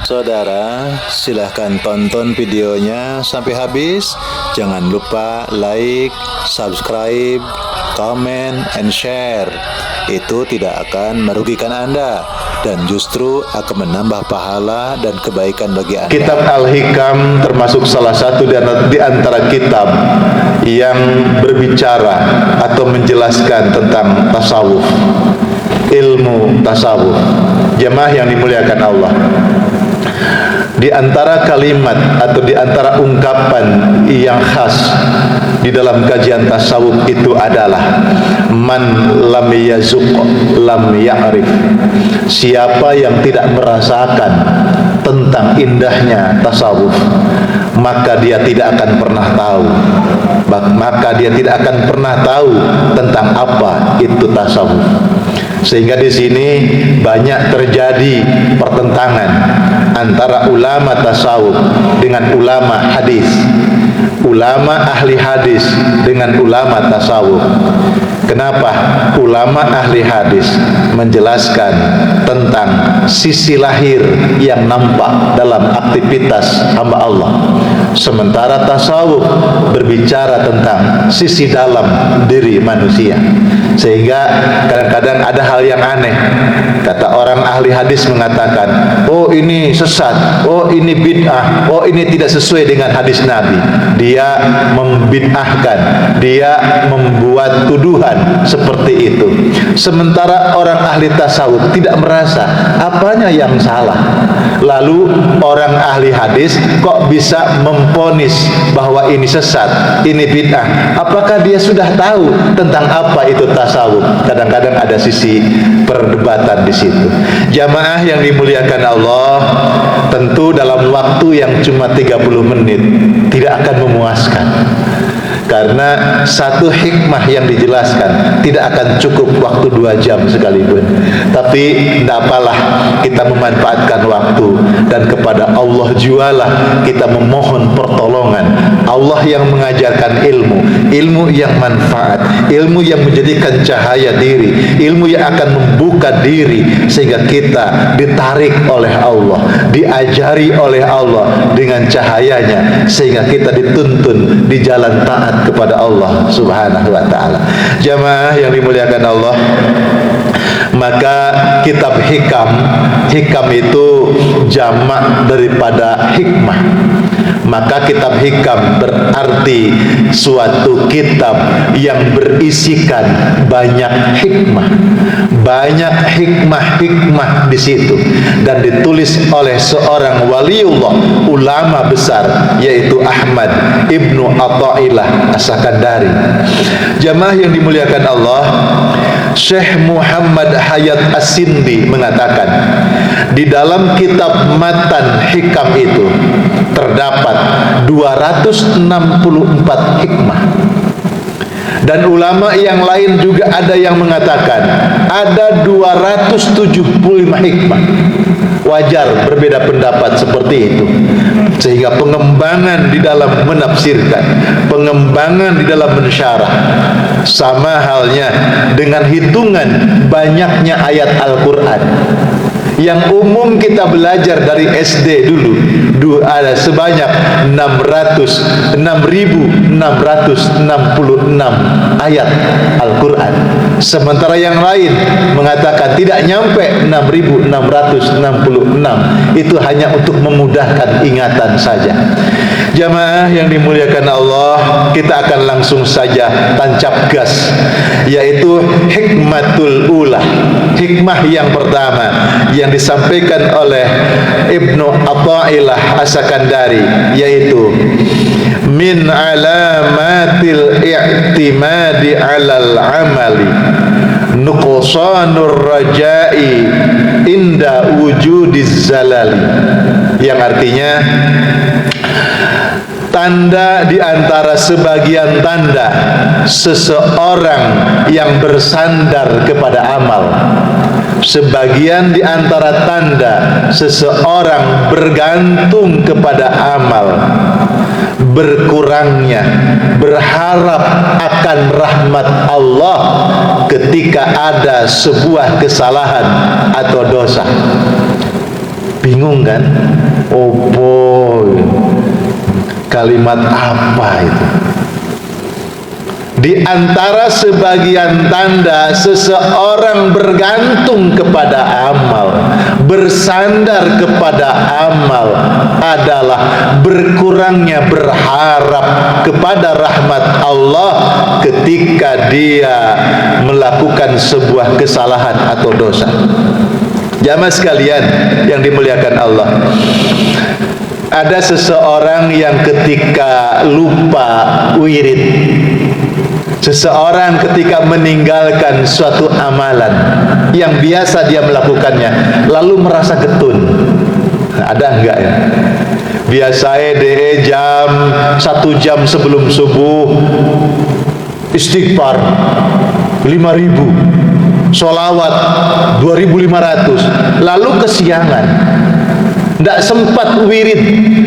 Saudara, silahkan tonton videonya sampai habis. Jangan lupa like, subscribe, comment, and share. Itu tidak akan merugikan Anda dan justru akan menambah pahala dan kebaikan bagi Anda. Kitab Al-Hikam termasuk salah satu di antara kitab yang berbicara atau menjelaskan tentang tasawuf, ilmu tasawuf. Jemaah yang dimuliakan Allah, di antara kalimat atau di antara ungkapan yang khas di dalam kajian tasawuf itu adalah man lam yazuq lam ya'rif. Siapa yang tidak merasakan tentang indahnya tasawuf, maka dia tidak akan pernah tahu. Maka dia tidak akan pernah tahu tentang apa itu tasawuf. Sehingga di sini banyak terjadi pertentangan antara ulama tasawuf dengan ulama hadis, ulama ahli hadis dengan ulama tasawuf. Kenapa? Ulama ahli hadis menjelaskan tentang sisi lahir yang nampak dalam aktivitas hamba Allah, sementara tasawuf berbicara tentang sisi dalam diri manusia. Sehingga kadang-kadang ada hal yang aneh. Kata orang ahli hadis mengatakan, oh ini sesat, oh ini bid'ah, oh ini tidak sesuai dengan hadis Nabi. Dia membid'ahkan, dia membuat tuduhan seperti itu. Sementara orang ahli tasawuf tidak merasa apanya yang salah. Lalu orang ahli hadis kok bisa memvonis bahwa ini sesat, ini bid'ah? Apakah dia sudah tahu tentang apa itu tasawuf? Kadang-kadang ada sisi perdebatan di situ. Jamaah yang dimuliakan Allah, tentu dalam waktu yang cuma 30 menit tidak akan memuaskan. Karena satu hikmah yang dijelaskan tidak akan cukup waktu 2 jam sekalipun. Tapi tidak apalah, kita memanfaatkan waktu, dan kepada Allah jualah kita memohon pertolongan. Allah yang mengajarkan ilmu, ilmu yang manfaat, ilmu yang menjadikan cahaya diri, ilmu yang akan membuka diri sehingga kita ditarik oleh Allah, diajari oleh Allah dengan cahayanya, sehingga kita dituntun di jalan taat kepada Allah Subhanahu wa ta'ala. Jamaah yang dimuliakan Allah, maka kitab hikam itu jamak daripada hikmah. Maka kitab hikam berarti suatu kitab yang berisikan banyak hikmah, banyak hikmah-hikmah di situ, dan ditulis oleh seorang waliullah, ulama besar, yaitu Ahmad Ibnu Atha'illah As-Sakandari. Jamaah yang dimuliakan Allah, Syekh Muhammad Hayat As-Sindi mengatakan, di dalam kitab matan hikam itu terdapat 264 hikmah. Dan ulama yang lain juga ada yang mengatakan ada 275 hikmah. Wajar berbeda pendapat seperti itu. Sehingga pengembangan di dalam menafsirkan, pengembangan di dalam mensyarah, sama halnya dengan hitungan banyaknya ayat Al-Quran. Yang umum kita belajar dari SD dulu ada sebanyak 666 ayat Al-Quran. Sementara yang lain mengatakan tidak nyampe 6666. Itu hanya untuk memudahkan ingatan saja. Jamaah yang dimuliakan Allah, kita akan langsung saja tancap gas, yaitu hikmatul ula, hikmah yang pertama yang disampaikan oleh Ibnu Atha'illah As-Sakandari, yaitu min alamatil i'timadi alal amali nuqsanur raja'i inda wujudiz zalali, yang artinya tanda di antara sebagian tanda seseorang yang bersandar kepada amal, sebagian di antara tanda seseorang bergantung kepada amal, berkurangnya berharap akan rahmat Allah ketika ada sebuah kesalahan atau dosa. Bingung kan? Oh boy, kalimat apa itu? Di antara sebagian tanda seseorang bergantung kepada amal, bersandar kepada amal adalah berkurangnya berharap kepada rahmat Allah ketika dia melakukan sebuah kesalahan atau dosa. Jamaah sekalian yang dimuliakan Allah, ada seseorang yang ketika lupa wirid, seseorang ketika meninggalkan suatu amalan yang biasa dia melakukannya, lalu merasa getun. Ada enggak ya? Biasanya deh jam 1 jam sebelum subuh istighfar 5.000, sholawat 2.500, lalu kesiangan, tidak sempat wirid,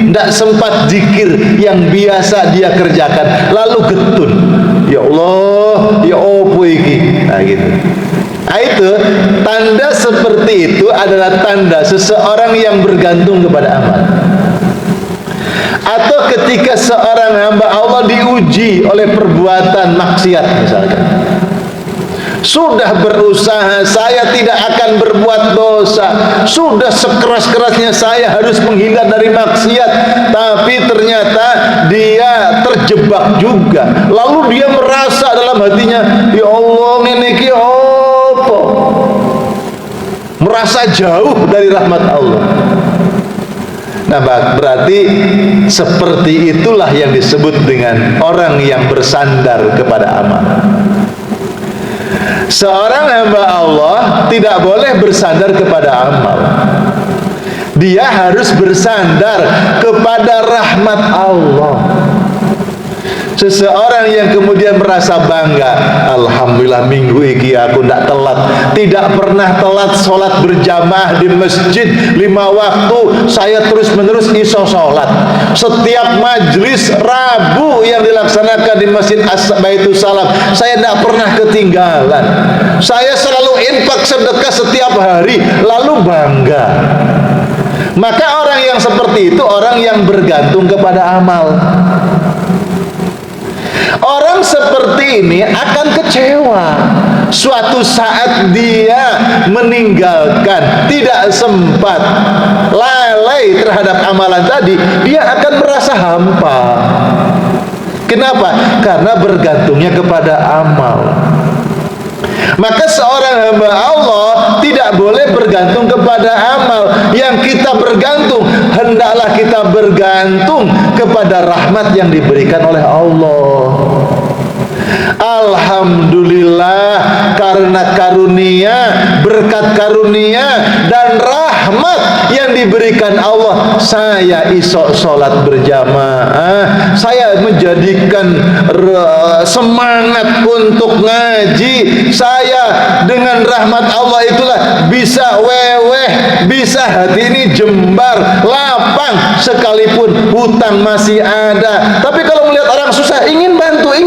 tidak sempat zikir yang biasa dia kerjakan, lalu getun. Ya Allah, ya opo iki. Nah gitu. Nah, itu tanda seperti itu adalah tanda seseorang yang bergantung kepada amal. Atau ketika seorang hamba Allah diuji oleh perbuatan maksiat misalkan, sudah berusaha saya tidak akan berbuat dosa, sudah sekeras-kerasnya saya harus menghindar dari maksiat, tapi ternyata dia terjebak juga. Lalu dia merasa dalam hatinya, ya Allah ini ki apa? Merasa jauh dari rahmat Allah. Nah, berarti seperti itulah yang disebut dengan orang yang bersandar kepada amal. Seorang hamba Allah tidak boleh bersandar kepada amal. Dia harus bersandar kepada rahmat Allah. Seseorang yang kemudian merasa bangga, alhamdulillah minggu ini aku tidak telat, tidak pernah telat sholat berjamaah di masjid 5 waktu, saya terus menerus iso sholat. Setiap majlis Rabu yang dilaksanakan di Masjid Baitus Salam, saya tidak pernah ketinggalan. Saya selalu infak sedekah setiap hari, lalu bangga. Maka orang yang seperti itu orang yang bergantung kepada amal. Orang seperti ini akan kecewa. Suatu saat dia meninggalkan, tidak sempat, lalai terhadap amalan tadi, dia akan merasa hampa. Kenapa? Karena bergantungnya kepada amal. Maka seorang hamba Allah tidak boleh bergantung kepada amal. Yang kita bergantung, hendaklah kita bergantung kepada rahmat yang diberikan oleh Allah. Alhamdulillah, karena karunia, berkat karunia dan rahmat yang diberikan Allah, saya isok sholat berjamaah, saya menjadikan semangat untuk ngaji, saya dengan rahmat Allah itulah bisa weweh, bisa hati ini jembar, lapang, sekalipun hutang masih ada. Tapi kalau melihat orang susah, ingin bantu,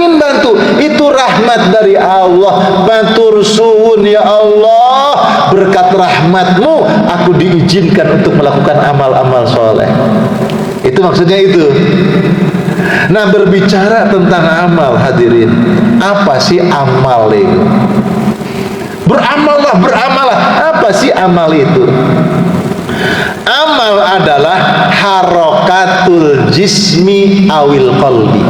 itu rahmat dari Allah. Matur suwun ya Allah, berkat rahmatmu aku diizinkan untuk melakukan amal-amal soleh. Itu maksudnya itu. Nah, berbicara tentang amal, hadirin, apa sih amal itu? Beramallah. Apa sih amal itu? Amal adalah harokatul jismi awil qalbi.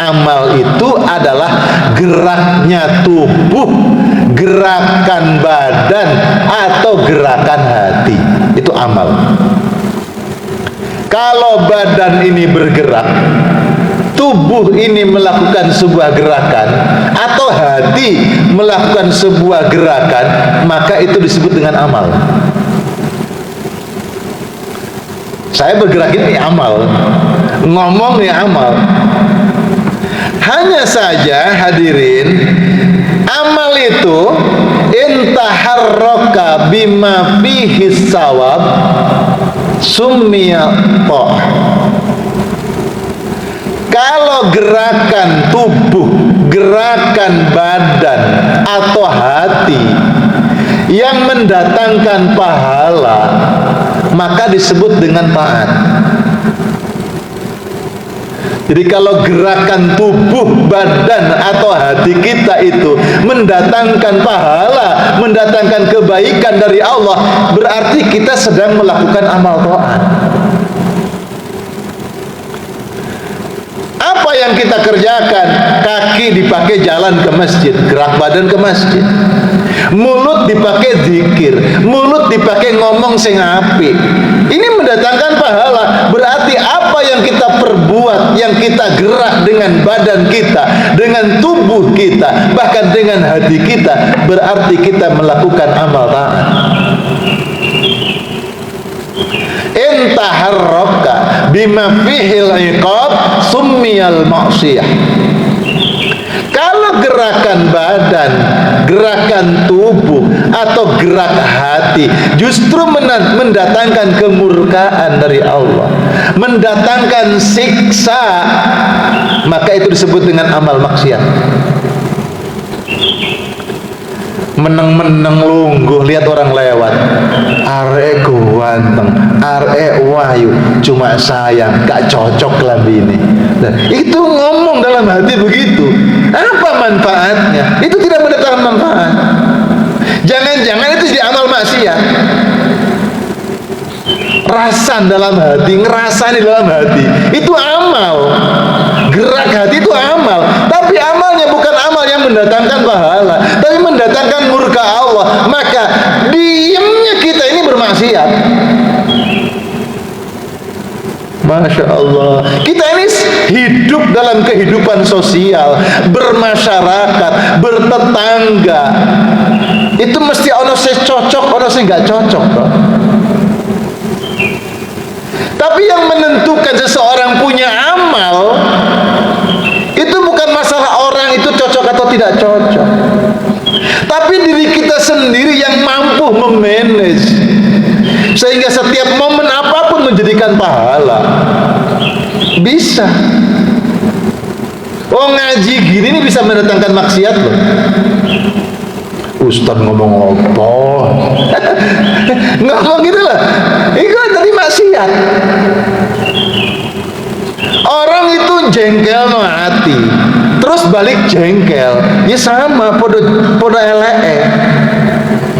Amal itu adalah geraknya tubuh, gerakan badan atau gerakan hati. Itu amal. Kalau badan ini bergerak, tubuh ini melakukan sebuah gerakan, atau hati melakukan sebuah gerakan, maka itu disebut dengan amal. Saya bergerak ini amal, ngomong ini amal. Hanya saja hadirin, amal itu intaharroka bima fihi sawab summiya ta'ah. Kalau gerakan tubuh, gerakan badan atau hati yang mendatangkan pahala, maka disebut dengan taat. Jadi kalau gerakan tubuh, badan atau hati kita itu mendatangkan pahala, mendatangkan kebaikan dari Allah, berarti kita sedang melakukan amal taat. Apa yang kita kerjakan? Kaki dipakai jalan ke masjid, gerak badan ke masjid. Mulut dipakai zikir, mulut dipakai ngomong sing apik. Ini mendatangkan pahala. Berarti apa yang kita perbuat, yang kita gerak dengan badan kita, dengan tubuh kita, bahkan dengan hati kita, berarti kita melakukan amal taat. Intaharraka bima fihil iqab summiyal ma'siyah. Kalau gerakan badan, gerakan tubuh, atau gerak hati justru mendatangkan kemurkaan dari Allah, mendatangkan siksa, maka itu disebut dengan amal maksiat. Meneng-meneng lungguh lihat orang lewat, arek ganteng, arek wayu, cuma sayang gak cocok lambine. Nah, itu ngomong dalam hati begitu. Apa manfaatnya? Itu tidak mendatangkan manfaat. Jangan-jangan itu jadi amal maksiat. Rasan dalam hati, ngerasani dalam hati, itu amal. Gerak hati itu amal, tapi amalnya bukan amal yang mendatangkan pahala, tapi mendatangkan murka Allah. Maka diamnya kita ini bermaksiat. Masya Allah, kita ini hidup dalam kehidupan sosial, bermasyarakat, bertetangga. Itu mesti ono sing cocok, ono sing gak cocok kok. Tapi yang menentukan seseorang punya amal itu bukan masalah orang itu cocok atau tidak cocok, tapi diri kita sendiri yang mampu memanage sehingga setiap momen apapun menjadikan pahala. Bisa. Oh, ngaji gini ini bisa mendatangkan maksiat loh. Ustaz ngomong apa? Ngomong gitu lah. Itu tadi maksiat. Orang itu jengkel no hati, terus balik jengkel, ya sama, podo elek.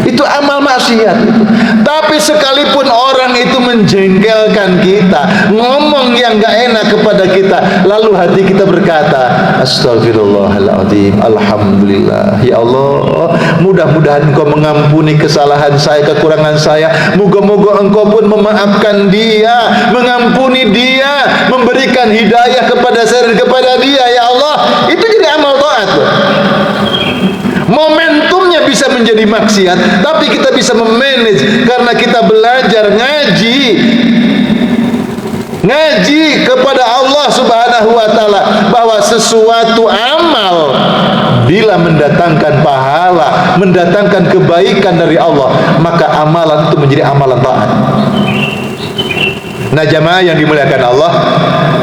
Itu amal maksiat itu. Tapi sekalipun orang itu menjengkelkan kita, ngomong yang gak enak kepada kita, lalu hati kita berkata, astagfirullahaladzim, alhamdulillah, ya Allah, mudah-mudahan Engkau mengampuni kesalahan saya, kekurangan saya. Moga-moga Engkau pun memaafkan dia, mengampuni dia, memberikan hidayah kepada saya dan kepada dia, ya Allah. Itu jadi amal taat loh. Momentumnya bisa menjadi maksiat, tapi kita bisa memanage karena kita belajar ngaji kepada Allah Subhanahu wa taala, bahwa sesuatu amal bila mendatangkan pahala, mendatangkan kebaikan dari Allah, maka amalan itu menjadi amalan taat. Nah, jamaah yang dimuliakan Allah,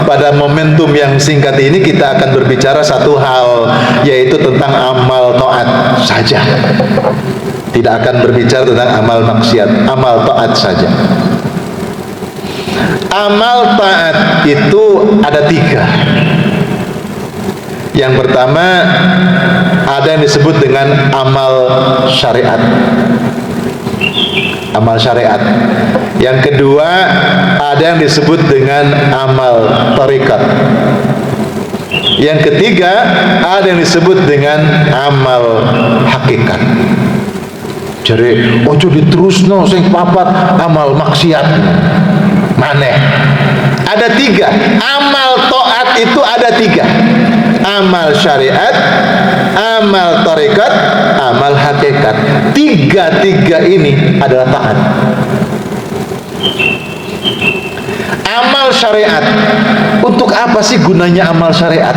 pada momentum yang singkat ini kita akan berbicara satu hal, yaitu tentang amal taat saja. Tidak akan berbicara tentang amal maksiat, amal taat saja. Amal taat itu ada 3. Yang pertama, ada yang disebut dengan amal syariat. Amal syariat. Yang kedua, ada yang disebut dengan amal tarikat. Yang ketiga, ada yang disebut dengan amal hakikat. Jadi ojo diterusno sing papat amal maksiat maneh. Ada 3. Amal taat itu ada 3. Amal syariat, amal tarikat, amal hakikat. 3 ini adalah taat. Amal syariat, untuk apa sih gunanya amal syariat?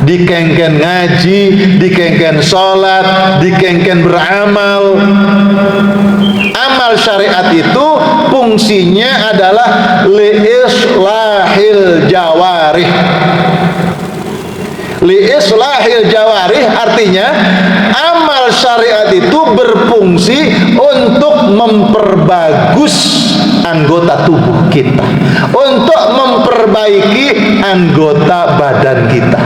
Dikengken ngaji, dikengken sholat, dikengken beramal. Amal syariat itu fungsinya adalah liislahil jawarih, Li islahil jawarih artinya amal syariat itu berfungsi untuk memperbagus anggota tubuh kita, untuk memperbaiki anggota badan kita.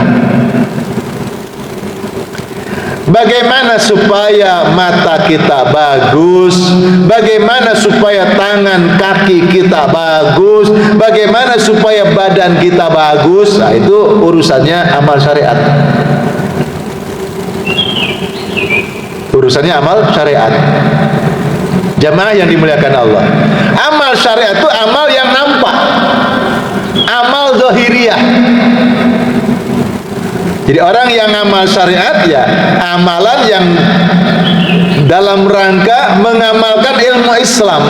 Bagaimana supaya mata kita bagus, bagaimana supaya tangan kaki kita bagus, bagaimana supaya badan kita bagus, nah itu urusannya amal syariat. Urusannya amal syariat. Jamaah yang dimuliakan Allah, amal syariat itu amal yang nampak, amal zahiriyah. Jadi orang yang amal syariat ya amalan yang dalam rangka mengamalkan ilmu Islam.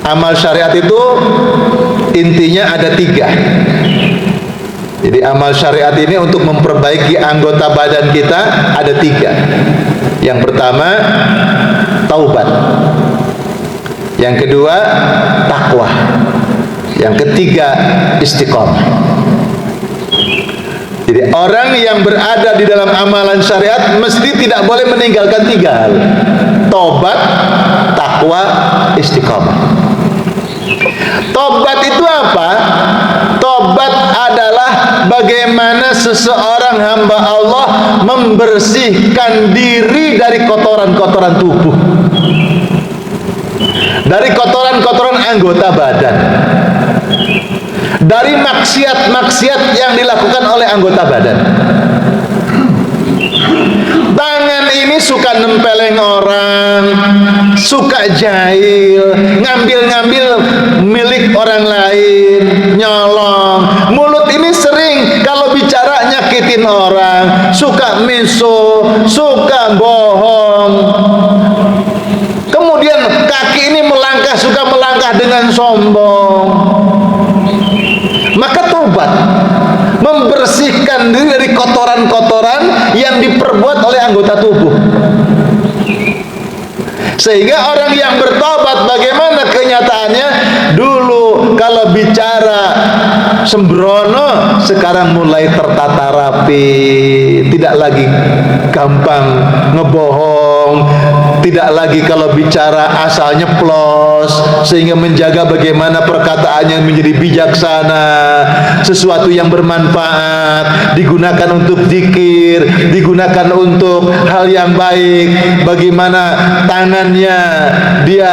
Amal syariat itu intinya ada 3. Jadi amal syariat ini untuk memperbaiki anggota badan kita ada 3. Yang pertama taubat, yang kedua takwa, yang ketiga istiqomah. Jadi orang yang berada di dalam amalan syariat mesti tidak boleh meninggalkan 3 hal: tobat, takwa, istiqamah. Tobat itu apa? Tobat adalah bagaimana seseorang hamba Allah membersihkan diri dari kotoran-kotoran tubuh, dari kotoran-kotoran anggota badan, dari maksiat-maksiat yang dilakukan oleh anggota badan. Tangan ini suka nempeleng orang, suka jahil, ngambil-ngambil milik orang lain, nyolong. Mulut ini sering kalau bicara nyakitin orang, suka miso, suka bohong. Kemudian kaki ini melangkah, suka melangkah dengan sombong. Maka tobat membersihkan diri dari kotoran-kotoran yang diperbuat oleh anggota tubuh. Sehingga orang yang bertobat bagaimana kenyataannya? Dulu kalau bicara sembrono, sekarang mulai tertata rapi, tidak lagi gampang ngebohong, tidak lagi kalau bicara asal nyeplos, sehingga menjaga bagaimana perkataannya menjadi bijaksana, sesuatu yang bermanfaat, digunakan untuk zikir, digunakan untuk hal yang baik. Bagaimana tangannya dia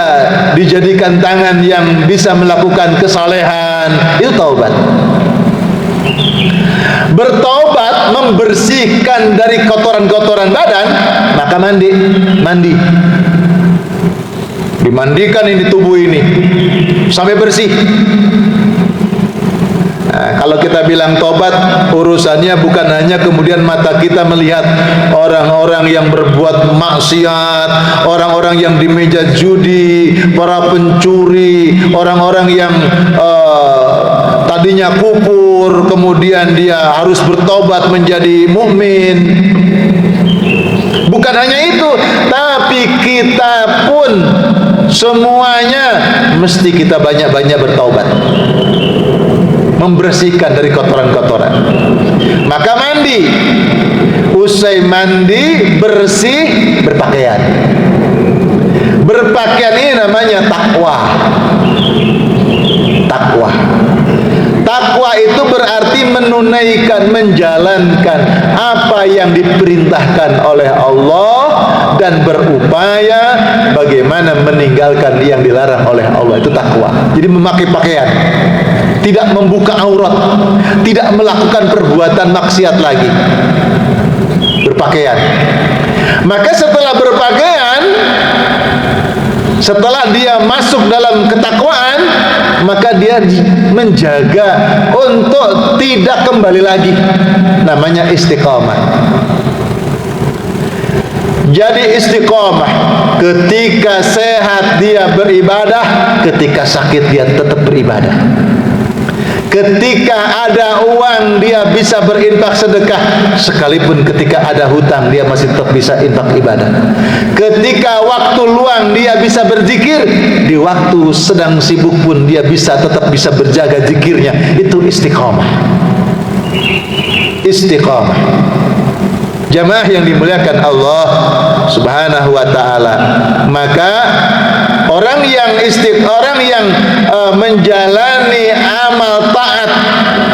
dijadikan tangan yang bisa melakukan kesalehan, itu taubat. Bertobat membersihkan dari kotoran-kotoran badan, maka mandi, dimandikan ini tubuh ini sampai bersih. Nah, kalau kita bilang tobat, urusannya bukan hanya kemudian mata kita melihat orang-orang yang berbuat maksiat, orang-orang yang di meja judi, para pencuri, orang-orang yang tadinya kufur, kemudian dia harus bertobat menjadi mukmin. Bukan hanya itu, tapi kita pun semuanya mesti kita banyak-banyak bertaubat, membersihkan dari kotoran-kotoran. Maka mandi, usai mandi bersih, berpakaian. Berpakaian ini namanya takwa. Takwa. Takwa itu berarti menunaikan, menjalankan apa yang diperintahkan oleh Allah dan berupaya bagaimana meninggalkan yang dilarang oleh Allah. Itu takwa. Jadi memakai pakaian, tidak membuka aurat, tidak melakukan perbuatan maksiat lagi. Berpakaian. Maka setelah berpakaian, setelah dia masuk dalam ketakwaan, maka dia menjaga untuk tidak kembali lagi. Namanya istiqamah. Jadi istiqamah, ketika sehat dia beribadah, ketika sakit dia tetap beribadah. Ketika ada uang dia bisa berinfak sedekah, sekalipun ketika ada hutang dia masih tetap bisa infak ibadah. Ketika waktu luang dia bisa berzikir, di waktu sedang sibuk pun dia tetap bisa berjaga zikirnya. Itu istiqamah. Istiqamah. Jamaah yang dimuliakan Allah Subhanahu wa taala, maka orang yang menjalani amal taat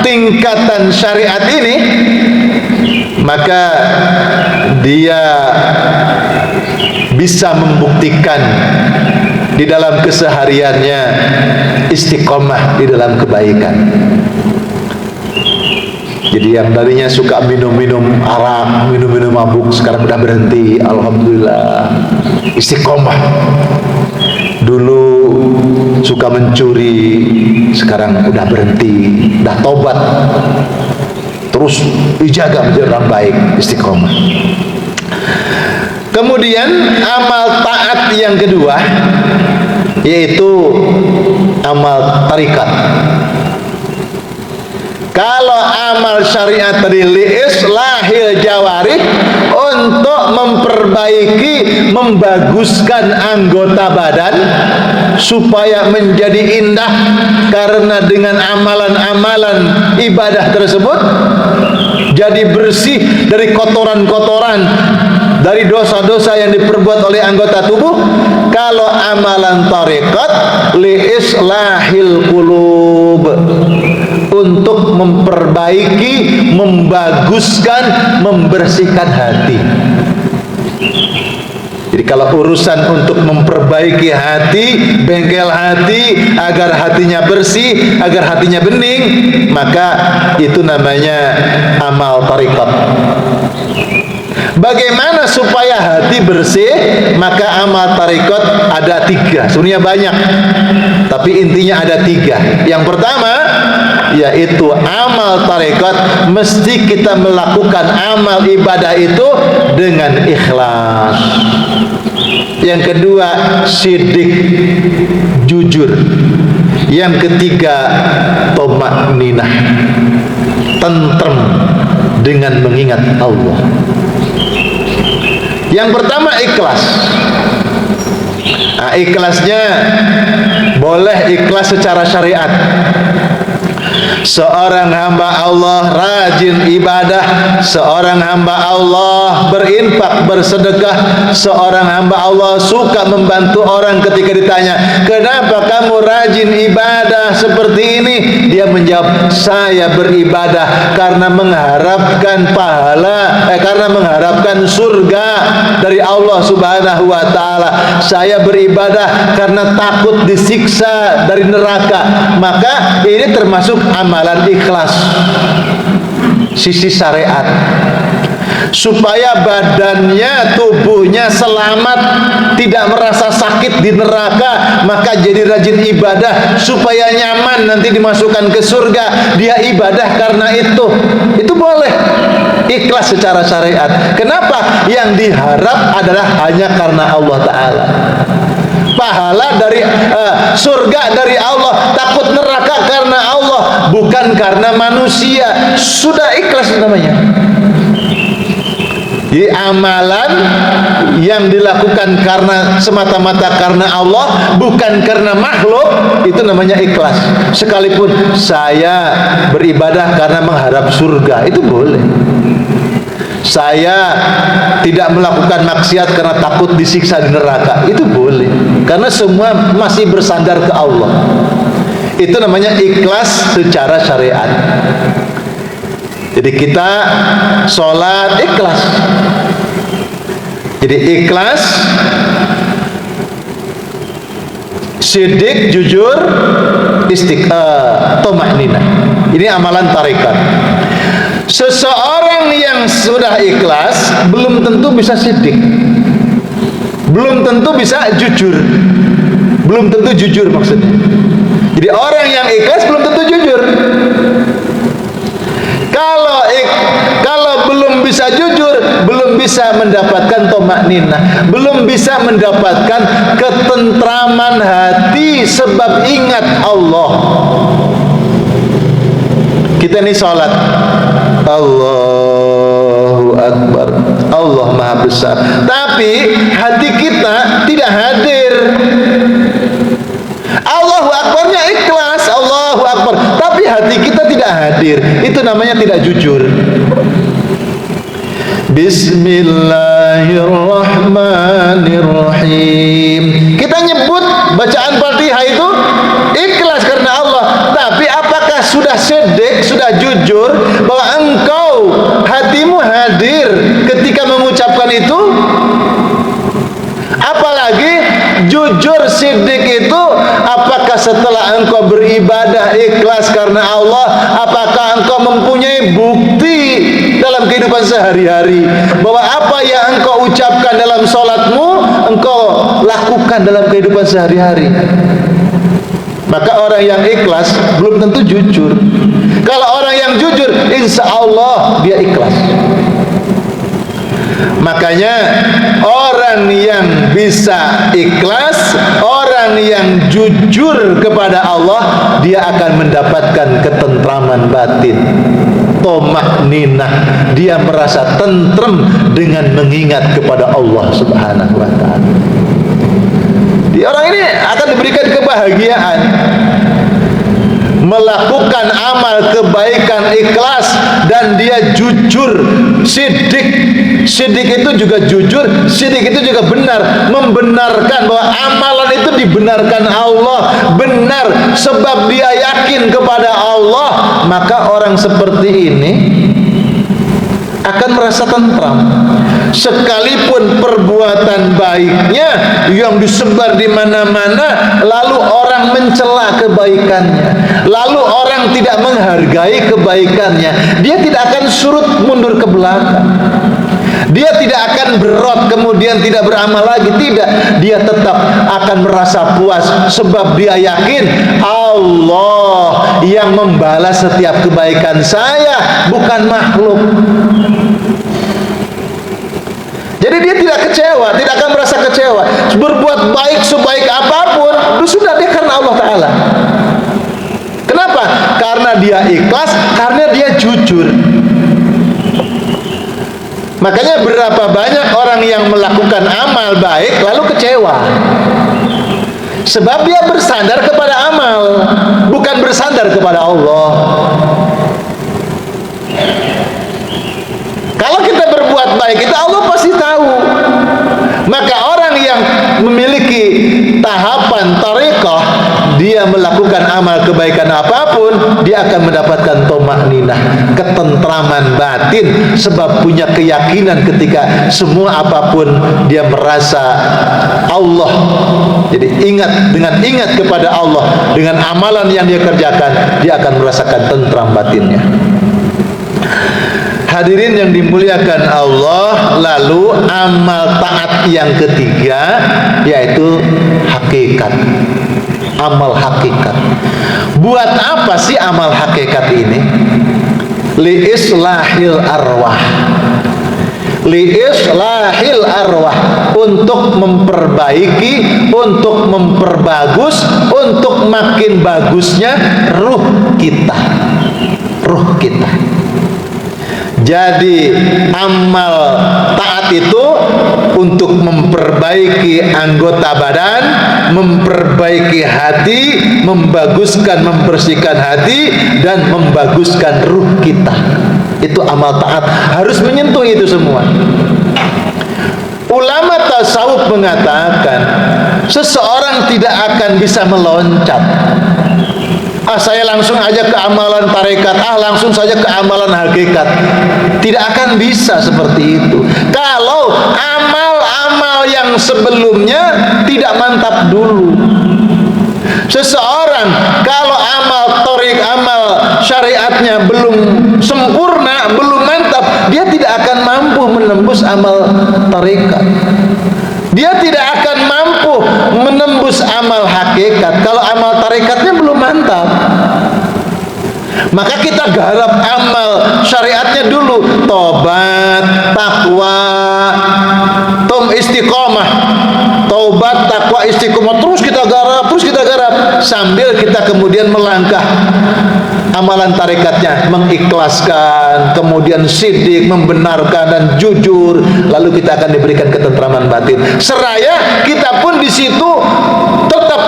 tingkatan syariat ini, maka dia bisa membuktikan di dalam kesehariannya istiqomah di dalam kebaikan. Jadi yang tadinya suka minum-minum arak, minum-minum mabuk, sekarang udah berhenti, alhamdulillah, istiqomah. Dulu suka mencuri, sekarang udah berhenti, udah tobat, terus dijaga menjadi orang baik, istiqomah. Kemudian amal taat yang kedua, yaitu amal tarikat. Kalau amal syariat tadi liislahil jawarih, untuk memperbaiki, membaguskan anggota badan supaya menjadi indah, karena dengan amalan-amalan ibadah tersebut jadi bersih dari kotoran-kotoran, dari dosa-dosa yang diperbuat oleh anggota tubuh. Kalau amalan tarekat liislahil qulub, untuk memperbaiki, membaguskan, membersihkan hati. Jadi kalau urusan untuk memperbaiki hati, bengkel hati, agar hatinya bersih, agar hatinya bening, maka itu namanya amal tarikat. Bagaimana supaya hati bersih? Maka amal tarikat ada 3. Sebenarnya banyak, tapi intinya ada 3. Yang pertama, yaitu amal tarikat mesti kita melakukan amal ibadah itu dengan ikhlas. Yang kedua, sidik, jujur. Yang ketiga, thama'ninah, tentrem dengan mengingat Allah. Yang pertama, ikhlas. Nah, ikhlasnya boleh ikhlas secara syariat. Seorang hamba Allah rajin ibadah, seorang hamba Allah berinfak, bersedekah, seorang hamba Allah suka membantu orang. Ketika ditanya, kenapa kamu rajin ibadah seperti ini? Dia menjawab, saya beribadah karena mengharapkan pahala, karena mengharapkan surga dari Allah Subhanahu wa taala. Saya beribadah karena takut disiksa dari neraka. Maka ini termasuk amalan ikhlas sisi syariat, supaya badannya, tubuhnya selamat, tidak merasa sakit di neraka. Maka jadi rajin ibadah supaya nyaman nanti dimasukkan ke surga. Dia ibadah karena itu boleh ikhlas secara syariat. Kenapa? Yang diharap adalah hanya karena Allah Ta'ala, pahala dari surga dari Allah, takut neraka karena Allah, bukan karena manusia. Sudah ikhlas namanya. Jadi amalan yang dilakukan karena semata-mata karena Allah, bukan karena makhluk, itu namanya ikhlas. Sekalipun saya beribadah karena mengharap surga, itu boleh. Saya tidak melakukan maksiat karena takut disiksa di neraka, itu boleh, karena semua masih bersandar ke Allah. Itu namanya ikhlas secara syariat. Jadi kita sholat ikhlas. Jadi ikhlas, sidik, jujur, thama'ninah. Ini amalan tarekat. Seseorang yang sudah ikhlas belum tentu bisa sidik, belum tentu bisa jujur, belum tentu jujur maksudnya. Jadi orang yang ikhlas belum tentu jujur. Kalau belum bisa jujur, belum bisa mendapatkan thama'ninah, belum bisa mendapatkan ketentraman hati, sebab ingat Allah. Kita ini sholat, Allahu Akbar, Allah Maha Besar, tapi hati kita tidak hadir. Allahu Akbarnya ikhlas, Allahu Akbar, tapi hati hati kita tidak hadir, itu namanya tidak jujur. Bismillahirrahmanirrahim. Kita nyebut bacaan Fatihah itu ikhlas karena Allah, tapi apakah sudah sedek, sudah jujur bahwa engkau hatimu hadir ketika mengucapkan itu? Apalagi jujur sidik itu, apakah setelah engkau beribadah ikhlas karena Allah, apakah engkau mempunyai bukti dalam kehidupan sehari-hari bahwa apa yang engkau ucapkan dalam sholatmu engkau lakukan dalam kehidupan sehari-hari? Maka orang yang ikhlas belum tentu jujur. Kalau orang yang jujur, insya Allah dia ikhlas. Makanya orang yang bisa ikhlas, orang yang jujur kepada Allah, dia akan mendapatkan ketentraman batin, tumakninah. Dia merasa tentrem dengan mengingat kepada Allah Subhanahu wa ta'ala. Di orang ini akan diberikan kebahagiaan, melakukan amal kebaikan ikhlas, dan dia jujur sidik. Sidik itu juga jujur, sidik itu juga benar, membenarkan bahwa amalan itu dibenarkan Allah, benar sebab dia yakin kepada Allah. Maka orang seperti ini akan merasa tentram, sekalipun perbuatan baiknya yang disebar di mana-mana, lalu orang mencela kebaikannya, lalu orang tidak menghargai kebaikannya, dia tidak akan surut mundur ke belakang. Dia tidak akan berot kemudian tidak beramal lagi, tidak. Dia tetap akan merasa puas sebab dia yakin Allah yang membalas setiap kebaikan saya, bukan makhluk. Jadi dia tidak kecewa, tidak akan merasa kecewa. Berbuat baik sebaik apapun, itu sudah dia karena Allah Ta'ala. Kenapa? Karena dia ikhlas, karena dia jujur. Makanya berapa banyak orang yang melakukan amal baik lalu kecewa, sebab dia bersandar kepada amal, bukan bersandar kepada Allah. Kalau kita berbuat baik itu Allah pasti tahu. Maka orang yang memiliki tahapan tariqah, dia melakukan amal kebaikan apapun, dia akan mendapatkan tumakninah, ketentraman batin, sebab punya keyakinan ketika semua apapun dia merasa Allah. Jadi ingat kepada Allah, dengan amalan yang dia kerjakan, dia akan merasakan tentram batinnya. Hadirin yang dimuliakan Allah, lalu amal taat yang ketiga yaitu hakikat. Amal hakikat. Buat apa sih amal hakikat ini? Li islahil arwah. Li islahil arwah, untuk memperbaiki, untuk memperbagus, untuk makin bagusnya ruh kita. Ruh kita. Jadi amal taat itu untuk memperbaiki anggota badan, memperbaiki hati, membaguskan, membersihkan hati, dan membaguskan ruh kita. Itu amal taat, harus menyentuh itu semua. Ulama tasawuf mengatakan seseorang tidak akan bisa meloncat, saya langsung aja ke amalan tarekat, langsung saja ke amalan hakikat. Tidak akan bisa seperti itu kalau amal-amal yang sebelumnya tidak mantap dulu. Seseorang kalau amal syariatnya belum sempurna, belum mantap, dia tidak akan mampu menembus amal tarekat. Dia tidak akan mampu menembus amal hakikat kalau amal tarekatnya belum mantap. Maka kita garap amal syariatnya dulu, tobat, takwa, istiqomah, tobat, takwa, istiqomah, terus kita garap sambil kita kemudian melangkah amalan tarekatnya mengikhlaskan, kemudian sidik, membenarkan dan jujur, lalu kita akan diberikan ketentraman batin. Seraya kita pun di situ tetap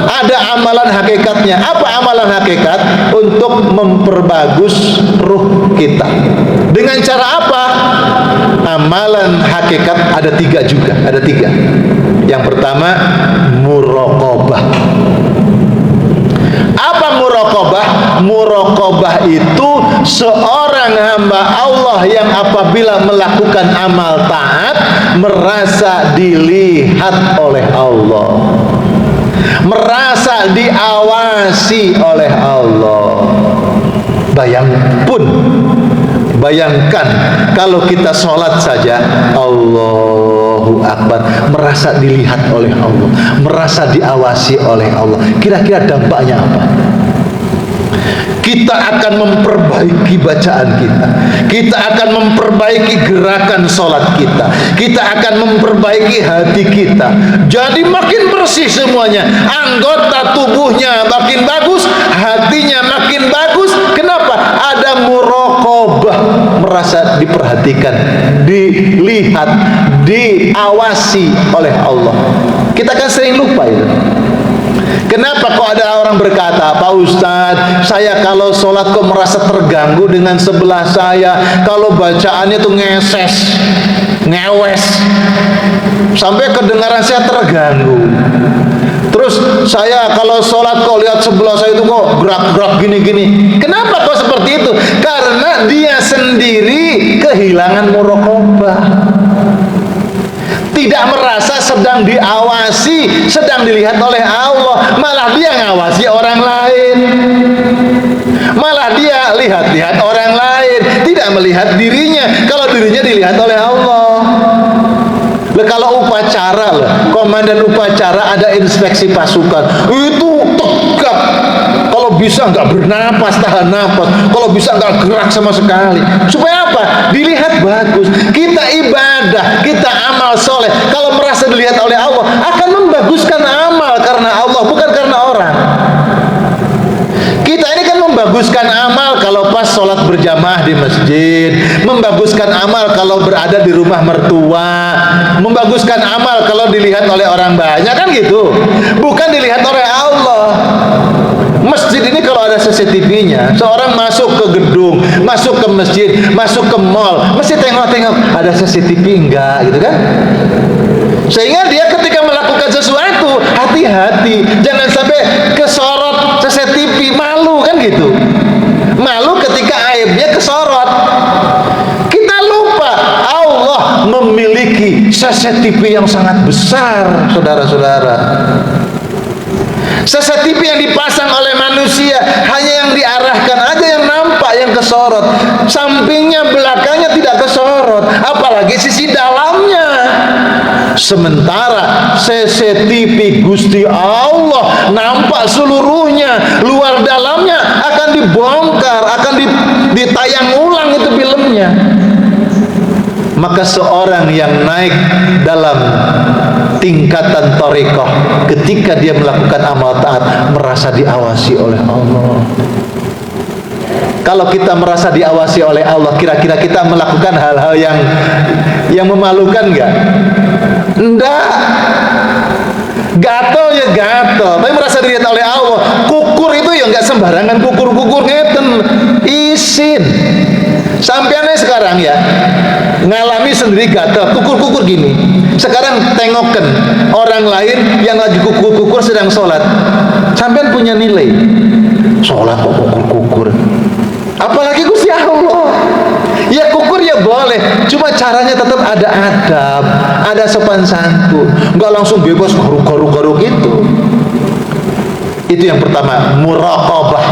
ada amalan hakikatnya. Apa amalan hakikat? Untuk memperbagus ruh kita. Dengan cara apa? Amalan hakikat ada 3 juga, ada 3. Yang pertama, muraqabah. Apa muraqabah? Muraqabah itu seorang hamba Allah yang apabila melakukan amal taat merasa dilihat oleh Allah, merasa diawasi oleh Allah. Bayangkan kalau kita sholat saja, Allahu Akbar, merasa dilihat oleh Allah, merasa diawasi oleh Allah. Kira-kira dampaknya apa? Kita akan memperbaiki bacaan kita, kita akan memperbaiki gerakan sholat kita, kita akan memperbaiki hati kita. Jadi makin bersih semuanya, anggota tubuhnya makin bagus, hatinya makin bagus. Kenapa? Ada muraqabah, merasa diperhatikan, dilihat, diawasi oleh Allah. Kita kan sering lupa itu. Kenapa kok ada orang berkata, Pak Ustadz, saya kalau sholat kok merasa terganggu dengan sebelah saya, kalau bacaannya tuh ngeses, ngewes, sampai kedengaran saya terganggu. Terus saya kalau sholat kok lihat sebelah saya itu kok gerak-gerak gini-gini. Kenapa kok seperti itu? Karena dia sendiri kehilangan muraqabah, tidak merasa sedang diawasi, sedang dilihat oleh Allah. Malah dia ngawasi orang lain, malah dia lihat-lihat orang lain, tidak melihat dirinya. Kalau dirinya dilihat oleh Allah. Kalau upacara, komandan upacara ada inspeksi pasukan, itu tegap. Kalau bisa nggak bernapas, tahan napas. Kalau bisa nggak gerak sama sekali. Supaya apa? Dilihat bagus. Kita ibadah, kita amal soleh, kalau merasa dilihat oleh Allah, akan membaguskan amal karena Allah, bukan karena orang. Kita ini kan membaguskan amal kalau pas sholat berjamaah di masjid, membaguskan amal kalau berada di rumah mertua, membaguskan amal kalau dilihat oleh orang banyak, kan gitu. Bukan dilihat oleh Allah. Masjid ini kalau ada CCTV-nya, seorang masuk ke gedung, masuk ke masjid, masuk ke mall, mesti tengok-tengok ada CCTV enggak, gitu kan? Sehingga dia ketika melakukan sesuatu hati-hati, jangan sampai kesorot CCTV, malu kan gitu. Malu ketika aibnya kesorot. Kita lupa Allah memiliki CCTV yang sangat besar, saudara-saudara. CCTV yang dipasang oleh manusia hanya yang diarahkan aja yang nampak, yang kesorot. Sampingnya, belakangnya tidak kesorot, apalagi sisi dalamnya. Sementara CCTV Gusti Allah nampak seluruhnya, luar dalamnya akan dibongkar, akan ditayang ulang itu filmnya. Maka seorang yang naik dalam tingkatan thariqah, ketika dia melakukan amal taat, merasa diawasi oleh Allah. Kalau kita merasa diawasi oleh Allah, kira-kira kita melakukan hal-hal yang memalukan enggak? Enggak. Gatel ya gatel, tapi merasa dilihat oleh Allah. Kukur itu ya enggak sembarangan kukur-kukur ngeten, isin. Sampeannya sekarang ya ngalami sendiri gatel, kukur-kukur gini. Sekarang tengoken orang lain yang lagi kukur-kukur sedang sholat, sampean punya nilai. Sholat kok kukur-kukur, apalagi Gusti Allah. Ya kukur ya boleh, cuma caranya tetap ada adab, ada sopan santun, nggak langsung bebas garuk-garuk gitu. Itu yang pertama, muraqabah.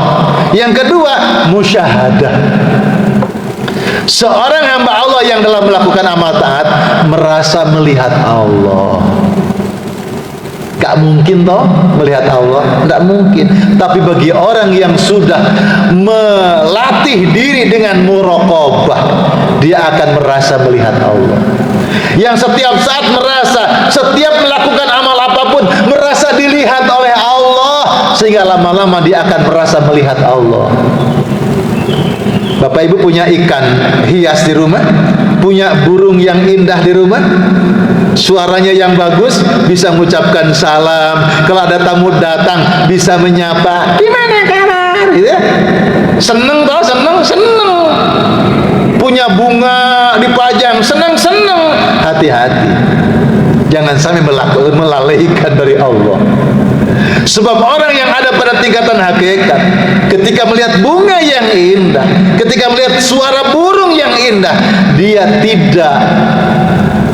Yang kedua, musyahadah. Seorang hamba Allah yang dalam melakukan amal taat merasa melihat Allah. Gak mungkin toh melihat Allah, tidak mungkin. Tapi bagi orang yang sudah melatih diri dengan muraqabah, dia akan merasa melihat Allah. Yang setiap saat merasa, setiap melakukan amal apapun merasa dilihat oleh Allah. sehingga lama-lama dia akan merasa melihat Allah. Bapak Ibu punya ikan hias di rumah, punya burung yang indah di rumah, suaranya yang bagus, bisa mengucapkan salam, kalau ada tamu datang bisa menyapa, gimana kabar, gitu ya. Seneng toh, seneng. Punya bunga dipajang, seneng. Hati-hati, jangan sampai melalaikan dari Allah. Sebab orang yang ada pada tingkatan hakikat, ketika melihat bunga yang indah, ketika melihat suara burung yang indah, dia tidak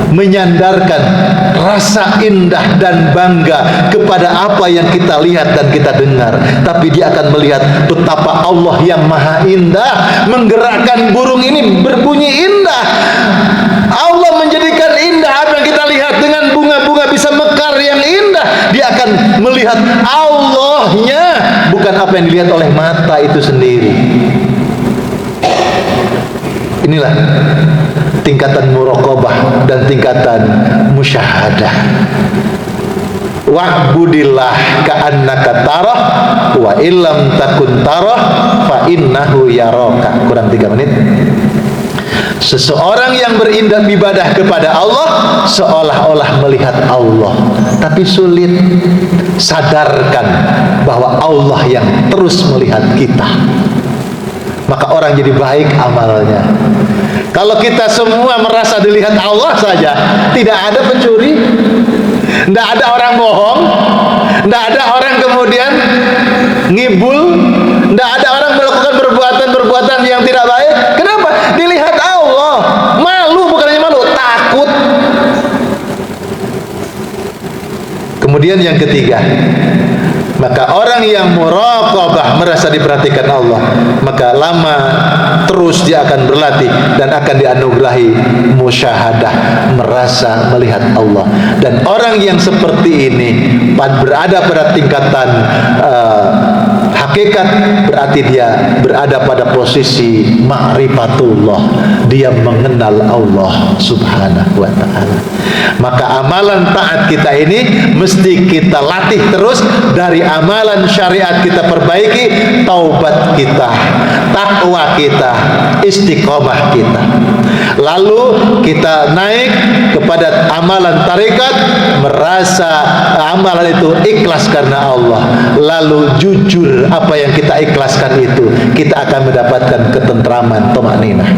menyandarkan rasa indah dan bangga kepada apa yang kita lihat dan kita dengar, tapi dia akan melihat betapa Allah yang maha indah menggerakkan burung ini berbunyi indah. Allah menjadikan indah apa yang kita lihat, dengan bunga-bunga bisa mekar yang indah. Dia akan melihat Allahnya, bukan apa yang dilihat oleh mata itu sendiri. Inilah tingkatan muraqabah dan tingkatan musyahadah. Wa'budillah ka'annaka tarah wa illam takun tarah fa innahu yaraka. Kurang 3 menit. Seseorang yang beribadah kepada Allah seolah-olah melihat Allah, tapi sulit. Sadarkan bahwa Allah yang terus melihat kita, maka orang jadi baik amalnya. Kalau kita semua merasa dilihat Allah saja, tidak ada pencuri, tidak ada orang bohong, tidak ada orang kemudian ngibul, tidak ada orang melakukan perbuatan-perbuatan yang tidak baik. Kenapa? Dilihat Allah. Malu, bukan hanya malu, takut. Kemudian yang ketiga, maka orang yang muraqabah, merasa diperhatikan Allah, maka lama terus dia akan berlatih dan akan dianugerahi musyahadah, merasa melihat Allah. Dan orang yang seperti ini berada pada tingkatan hakikat, berarti dia berada pada posisi ma'rifatullah, dia mengenal Allah subhanahu wa ta'ala. Maka amalan taat kita ini mesti kita latih terus. Dari amalan syariat kita perbaiki, taubat kita, takwa kita, istiqomah kita. Lalu kita naik kepada amalan tarekat, merasa amalan itu ikhlas karena Allah. Lalu jujur apa yang kita ikhlaskan itu, kita akan mendapatkan ketentraman, tumaninah.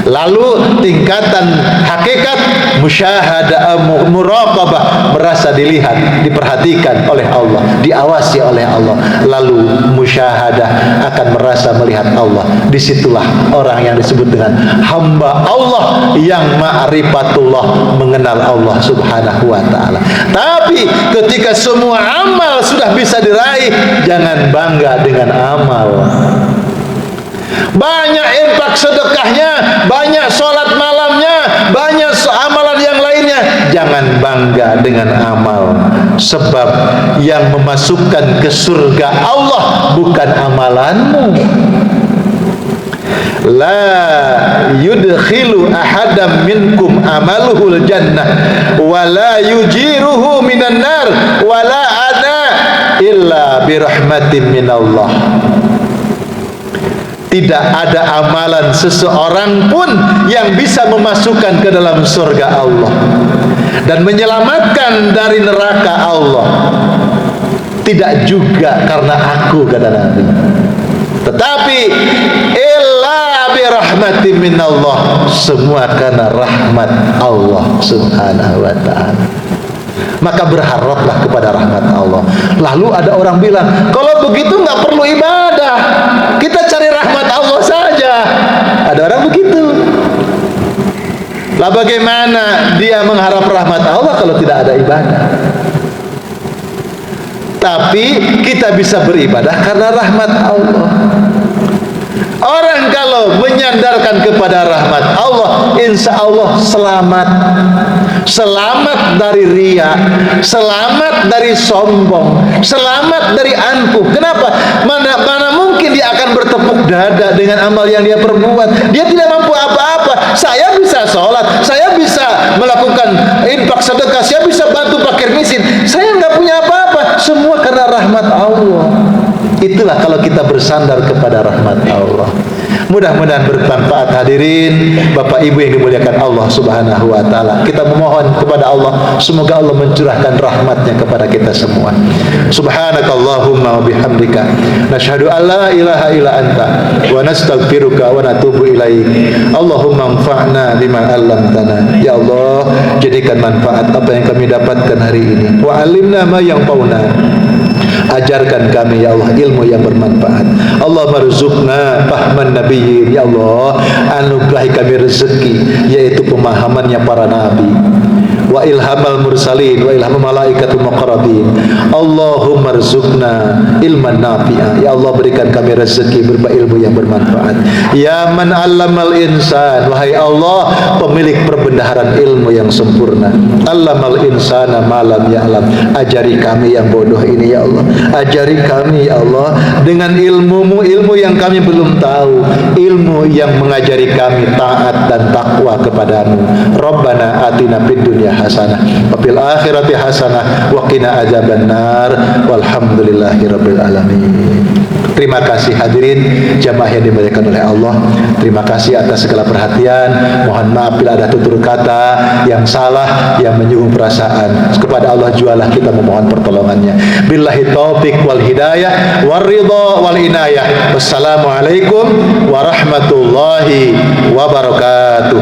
Lalu tingkatan hakikat musyahadah, muraqabah, merasa dilihat, diperhatikan oleh Allah, diawasi oleh Allah. Lalu musyahadah, akan merasa melihat Allah. Disitulah orang yang disebut dengan hamba Allah yang ma'rifatullah, mengenal Allah subhanahu wa ta'ala. Tapi ketika semua amal sudah bisa diraih, jangan bangga dengan amal. Banyak infak sedekahnya, banyak sholat malamnya, banyak amalan yang lainnya. Jangan bangga dengan amal, sebab yang memasukkan ke surga Allah bukan amalanmu. La yudkhilu ahadam minkum amaluhul jannah wa la yujiruhu minan nar wa la ana illa birahmatin minallah. Tidak ada amalan seseorang pun yang bisa memasukkan ke dalam surga Allah dan menyelamatkan dari neraka Allah. Tidak juga karena aku, kata Nabi, tetapi illa bi rahmatin minallah, semua karena rahmat Allah subhanahu wa ta'ala. Maka berharaplah kepada rahmat Allah. Lalu ada orang bilang, kalau begitu nggak perlu ibadah, kita cari rahmat Allah saja. Ada orang begitu. Lah bagaimana dia mengharap rahmat Allah kalau tidak ada ibadah? Tapi kita bisa beribadah karena rahmat Allah. Orang kalau menyandarkan kepada rahmat Allah, insya Allah selamat. Selamat dari riya, selamat dari sombong, selamat dari angkuh. Kenapa? Mana mungkin dia akan bertepuk dada dengan amal yang dia perbuat. Dia tidak mampu apa-apa. Saya bisa sholat, saya bisa melakukan infak sedekah, saya bisa bantu fakir miskin. Saya nggak punya apa-apa. Semua karena rahmat Allah. Itulah kalau kita bersandar kepada rahmat Allah. Mudah-mudahan bermanfaat hadirin, Bapak Ibu yang dimuliakan Allah Subhanahu wa taala. Kita memohon kepada Allah semoga Allah mencurahkan rahmatnya kepada kita semua. Subhanakallahumma wa bihamdika nasyhadu an la ilaha illa anta wa nastaghfiruka wa natubu ilaik. Allahumma anfa'na bima 'allamtana. Ya Allah, jadikan manfaat apa yang kami dapatkan hari ini. Wa 'allimna ma yanfa'una. Ajarkan kami ya Allah ilmu yang bermanfaat. Allah marzuqna fahman nabiyyin. Ya Allah, anugerahi kami rezeki yaitu pemahamannya para nabi. Wa ilhamal mursalin wa ilhamul malaikatul muqarrabin. Allahumma rzuqna ilman nafi'a. Ya Allah, berikan kami rezeki berupa ilmu yang bermanfaat. Ya man 'allamal insan. Wahai Allah, pemilik perbendaharaan ilmu yang sempurna. 'Allamal insana ma lam ya'lam. Ajari kami yang bodoh ini ya Allah. Ajari kami ya Allah dengan ilmu-Mu, ilmu yang kami belum tahu, ilmu yang mengajari kami taat dan takwa kepadamu. Rabbana atina fid dunya hasanah wa fil akhirati hasanah wa qina adzabannar. Walhamdulillahirabbil alamin. Terima kasih hadirin jamaah yang dimuliakan oleh Allah. Terima kasih atas segala perhatian. Mohon maaf bila ada tutur kata yang salah, yang menyinggung perasaan. Kepada Allah jualah kita memohon pertolongannya. Billahi taufik wal hidayah war ridha wal inayah. Wassalamualaikum warahmatullahi wabarakatuh.